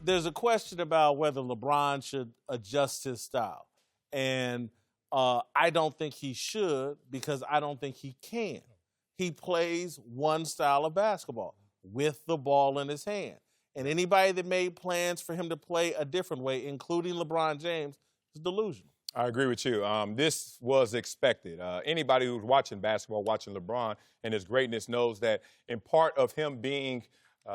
There's a question about whether LeBron should adjust his style. And I don't think he should because I don't think he can. He plays one style of basketball with the ball in his hand. And anybody that made plans for him to play a different way, including LeBron James, is delusional. I agree with you. This was expected. Anybody who's watching basketball, watching LeBron and his greatness knows that in part of him being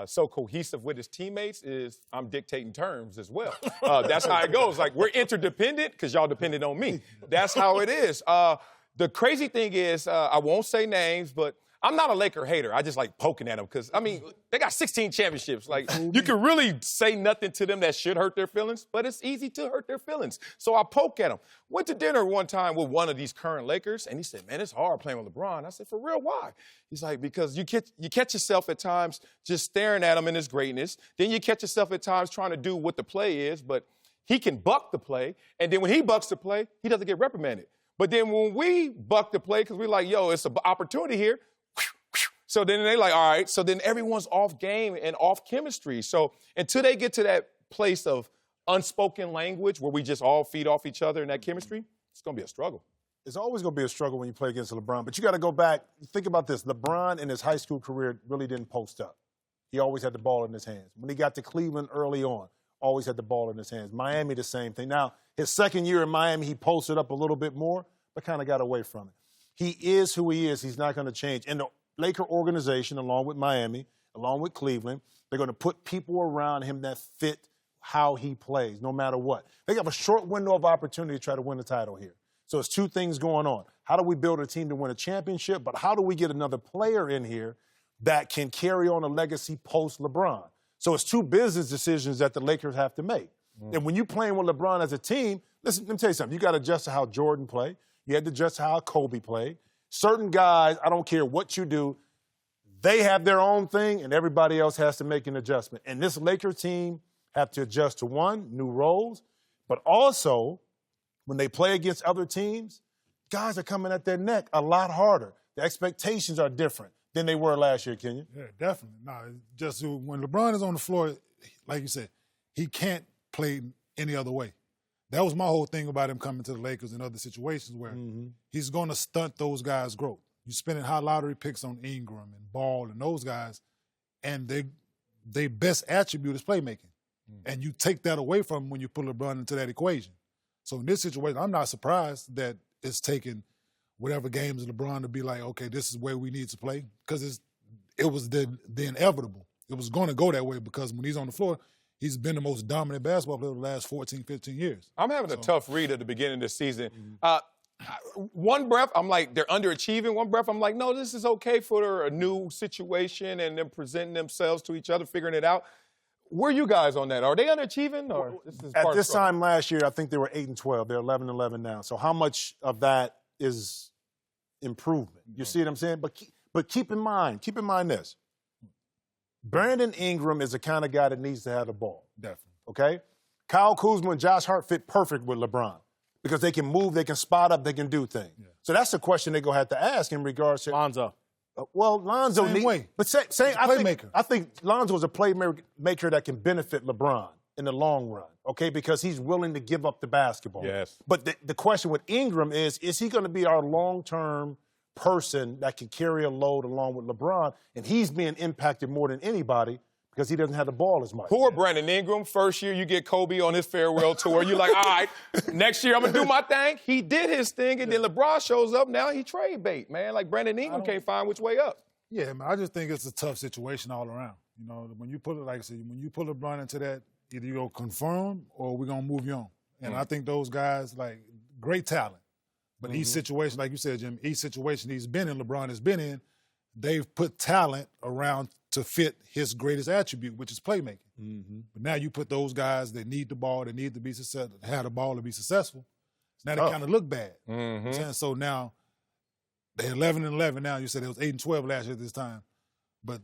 so cohesive with his teammates is I'm dictating terms as well. That's how it goes. Like, we're interdependent because y'all depended on me. That's how it is. The crazy thing is, I won't say names, but I'm not a Laker hater. I just like poking at them because, I mean, they got 16 championships. Like, you can really say nothing to them that should hurt their feelings, but it's easy to hurt their feelings. So I poke at them. Went to dinner one time with one of these current Lakers, and he said, man, it's hard playing with LeBron. I said, for real, why? He's like, because you catch yourself at times just staring at him in his greatness. Then you catch yourself at times trying to do what the play is, but he can buck the play. And then when he bucks the play, he doesn't get reprimanded. But then when we buck the play, because we're like, yo, it's an opportunity here, so then they like, all right, so then everyone's off game and off chemistry. So until they get to that place of unspoken language where we just all feed off each other in that chemistry, it's going to be a struggle. It's always going to be a struggle when you play against LeBron. But you got to go back. Think about this. LeBron in his high school career really didn't post up. He always had the ball in his hands. When he got to Cleveland early on, always had the ball in his hands. Miami, the same thing. Now, his second year in Miami, he posted up a little bit more, but kind of got away from it. He is who he is. He's not going to change. And the Laker organization, along with Miami, along with Cleveland, they're going to put people around him that fit how he plays, no matter what. They have a short window of opportunity to try to win the title here. So it's two things going on. How do we build a team to win a championship, but how do we get another player in here that can carry on a legacy post-LeBron? So it's two business decisions that the Lakers have to make. And when you're playing with LeBron as a team, listen, let me tell you something. You got to adjust to how Jordan played. You had to adjust to how Kobe played. Certain guys, I don't care what you do, they have their own thing, and everybody else has to make an adjustment. And this Lakers team have to adjust to, one, new roles, but also when they play against other teams, guys are coming at their neck a lot harder. The expectations are different than they were last year, Kenyon. Yeah, definitely. No, just when LeBron is on the floor, like you said, he can't play any other way. That was my whole thing about him coming to the Lakers and other situations where he's going to stunt those guys' growth. You're spending high lottery picks on Ingram and Ball and those guys, and their best attribute is playmaking. And you take that away from them when you put LeBron into that equation. So in this situation, I'm not surprised that it's taken whatever games LeBron to be like, okay, this is where we need to play, because it was the inevitable. It was going to go that way because when he's on the floor, he's been the most dominant basketball player the last 14, 15 years. I'm having a tough read at the beginning of the season. One breath, I'm like, they're underachieving. One breath, I'm like, no, this is okay for a new situation and them presenting themselves to each other, figuring it out. Where are you guys on that? Are they underachieving? Or at this time last year, I think they were 8-12. They're 11-11 now. So how much of that is improvement? You see what I'm saying? But keep in mind this. Brandon Ingram is the kind of guy that needs to have the ball. Definitely. Okay? Kyle Kuzma and Josh Hart fit perfect with LeBron because they can move, they can spot up, they can do things. Yeah. So that's the question they're going to have to ask in regards to Lonzo. Well, Lonzo same way. But I think Lonzo is a playmaker that can benefit LeBron in the long run, okay, because he's willing to give up the basketball. Yes. But the question with Ingram is he going to be our long-term person that can carry a load along with LeBron? And he's being impacted more than anybody because he doesn't have the ball as much. Poor Brandon Ingram. First year you get Kobe on his farewell tour. You're like, all right, next year I'm going to do my thing. He did his thing, and then LeBron shows up. Now he trade bait, man. Like Brandon Ingram can't find which way up. Yeah, man, I just think it's a tough situation all around. You know, when you put it, like I said, when you put LeBron into that, either you're going to confirm or we're going to move you on. And I think those guys, like, great talent. But each situation, like you said, Jim, each situation he's been in, LeBron has been in, they've put talent around to fit his greatest attribute, which is playmaking. But now you put those guys that need the ball, that need to be successful, have the ball to be successful. Now they kind of look bad. So now they're 11-11 now. You said it was 8-12 last year at this time. But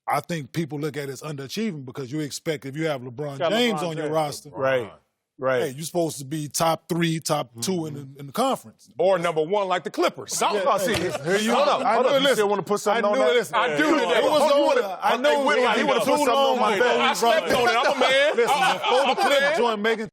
I think people look at it as underachieving because you expect if you have LeBron James on your roster, Right. Hey, you're supposed to be top 3, top 2 in the conference. Or number 1 like the Clippers. Hold on. Here you Hold go. up. I Hold knew up. it. You still want to put something on that? Listen, I do today. It was on. I know Whitlock, he would have put something on my before back. I slept on it. I'm a man. Listen, before the I'm a Clip man. joined Megan.